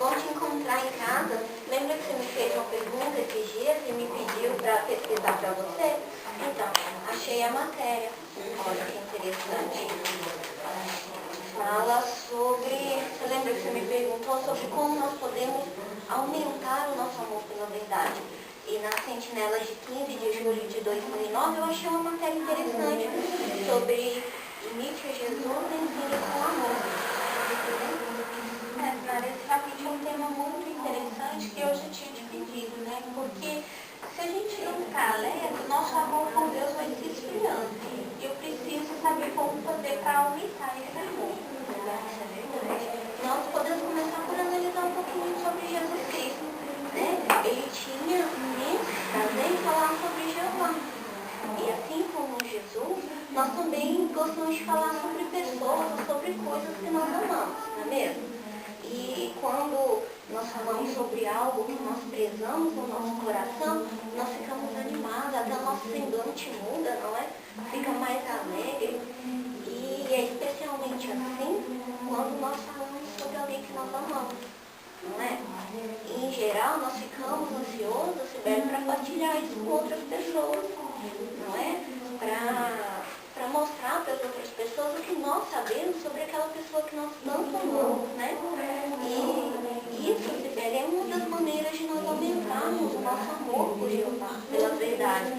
bom te encontrar em casa. Lembra que você me fez uma pergunta esses dias e me pediu para pesquisar para você? Então, achei a matéria. Olha que interessante. Fala sobre... Você lembra que você me perguntou sobre como nós podemos aumentar o nosso amor pela verdade? E na Sentinela de 15 de julho de 2009, eu achei uma matéria interessante sobre imite Jesus e ensine com amor. Esse realmente é um tema muito interessante que eu já tinha te pedido, né? Porque se a gente não ficar alerta, nosso amor por Deus vai se esfriando. E eu preciso saber como fazer para aumentar esse amor. Nós podemos começar por analisar um pouquinho sobre Jesus Cristo, né? Ele tinha imenso prazer em falar sobre Jeová. E assim como Jesus, nós também gostamos de falar sobre pessoas ou sobre coisas que nós amamos, não é mesmo? E quando nós falamos sobre algo que nós prezamos no nosso coração, nós ficamos animados, até o nosso semblante muda, não é? Fica mais alegre. E é especialmente assim quando nós falamos sobre alguém que nós amamos, não é? E, em geral, nós ficamos ansiosos para partilhar isso com outras pessoas, não é? Para mostrar para as outras pessoas o que nós sabemos sobre aquela pessoa que nós tanto amamos, né? E isso, Sibeli, é uma das maneiras de nós aumentarmos o nosso amor por Jeová, pela verdade.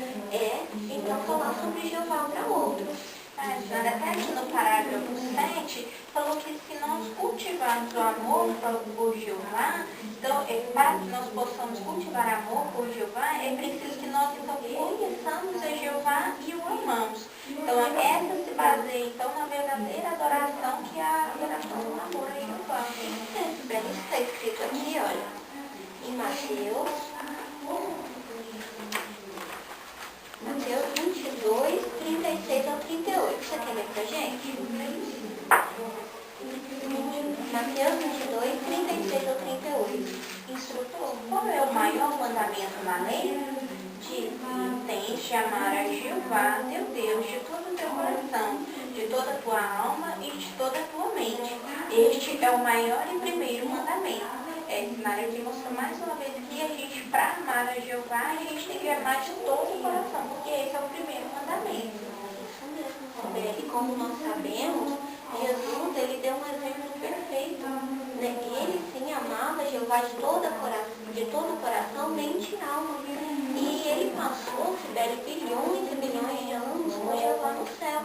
Então, falar sobre Jeová para outros. Até aqui no parágrafo 7, falou que se nós cultivarmos o amor por Jeová, então, para que nós possamos cultivar amor por Jeová, é preciso que nós então conheçamos a Jeová e o amamos. Então, essa se baseia então na verdadeira adoração, que é a adoração do amor a Jeová. Isso está escrito aqui, olha, em Mateus 22, 36 ao 38. Você quer ler pra gente? Mateus 22, 36 ao 38. Instrutor, qual é o maior mandamento na lei? Diz: tens de amar a Jeová, teu Deus, de todo o teu coração, de toda a tua alma e de toda a tua mente. Este é o maior e primeiro mandamento. Esse cenário aqui mostra mais uma vez que a gente, para amar a Jeová, a gente tem que amar de todo o coração, porque esse é o primeiro mandamento. Isso mesmo, e como nós sabemos, Jesus, ele deu um exemplo perfeito. Ele sim amava Jeová de todo o coração, mente e alma. E ele passou, Sibeli, bilhões e bilhões de anos com Jeová no céu,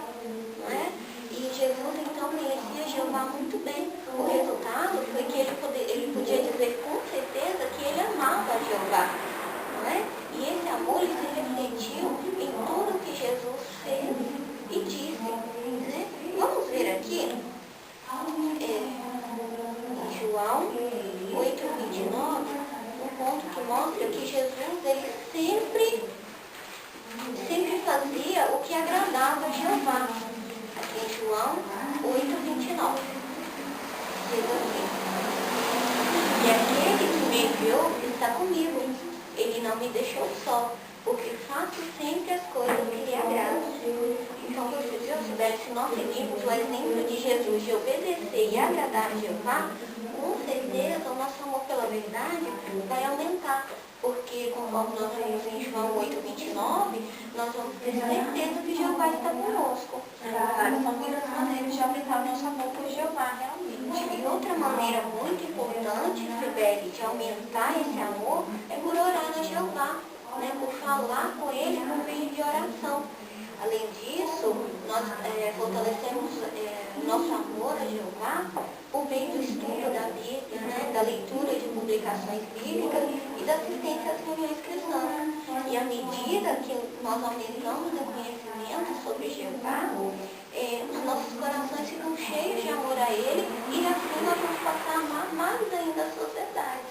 não é? E Jesus então conhecia Jeová muito bem. O resultado foi que ele podia dizer com certeza que ele amava Jeová, não é? E esse amor ele se refletiu em tudo que Jesus fez e disse, né? Vamos ver aqui, em João 8:29, um ponto que mostra que Jesus ele sempre fazia o que agradava a Jeová. Aqui em João 8:29. Diz assim: e aquele que me enviou está comigo. Ele não me deixou só, porque faço sempre as coisas que lhe agradam. Então você viu, Sibeli, se nós seguirmos o exemplo de Jesus de obedecer e agradar a Jeová, com certeza o nosso amor pela verdade vai aumentar. Porque, conforme nós vimos em João 8:29, nós vamos ter certeza que Jeová está conosco. São muitas maneiras de aumentar o nosso amor por Jeová, realmente. E outra maneira muito importante, Sibeli, de aumentar esse amor é por orar a Jeová, né? Por falar com Ele por meio de oração. Além disso, nós fortalecemos nosso amor a Jeová por meio do estudo da Bíblia, né? Da leitura de publicações bíblicas e da assistência às reuniões cristãs. E à medida que nós aumentamos o conhecimento sobre Jeová, os nossos corações ficam cheios de amor a Ele e assim nós vamos passar a amar mais ainda a sociedade.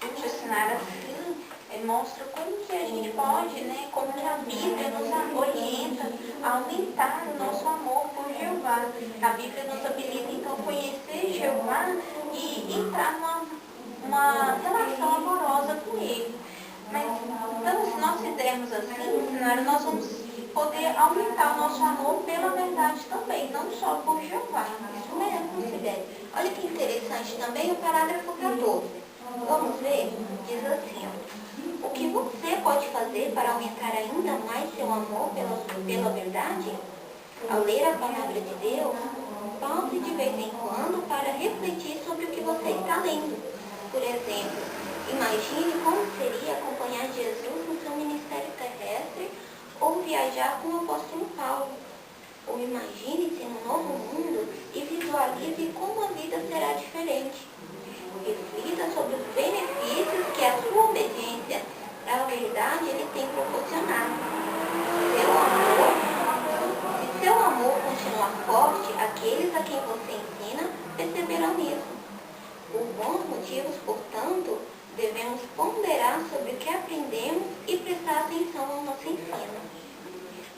O cenário assim mostra como que a gente pode, né, como que a Bíblia nos orienta a aumentar o nosso amor por Jeová. A Bíblia nos habilita então a conhecer Jeová e entrar numa relação amorosa com Ele. Mas então, se nós fizermos assim, nós vamos poder aumentar o nosso amor pela verdade também, não só por Jeová. Isso mesmo, Sibeli. Olha que interessante. interessante também o parágrafo 14. Vamos ver? Diz assim, ó, o que você pode fazer para aumentar ainda mais seu amor pela verdade? Ao ler a palavra de Deus, pause de vez em quando para refletir sobre o que você está lendo. Por exemplo, imagine como seria acompanhar Jesus no seu ministério terrestre ou viajar com o apóstolo Paulo. Ou imagine-se num novo mundo e visualize como a vida será diferente. Reflita sobre os benefícios que a sua obediência à verdade ele tem proporcionado. Se seu amor continuar forte, aqueles a quem você ensina perceberão isso. Por bons motivos, portanto, devemos ponderar sobre o que aprendemos e prestar atenção ao nosso ensino.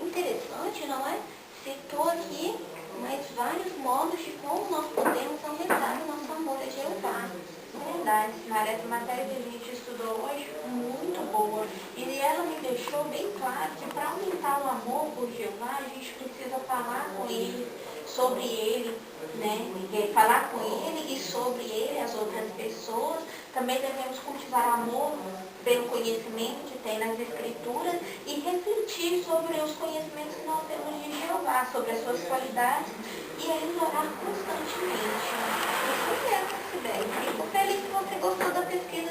Interessante, não é? Citou aqui mais vários modos de como nós podemos aumentar o nosso amor a Jeová. Verdade, Senhora, essa matéria que a gente estudou hoje foi muito boa. E ela me deixou bem claro que para aumentar o amor por Jeová, a gente precisa falar com ele, sobre ele, né? Falar com ele e sobre ele, as outras pessoas. Também devemos cultivar amor pelo conhecimento que tem nas Escrituras e refletir sobre os conhecimentos que nós temos de Jeová, sobre as suas qualidades e ainda orar constantemente. Isso mesmo, Sibeli. Fico feliz que você gostou da pesquisa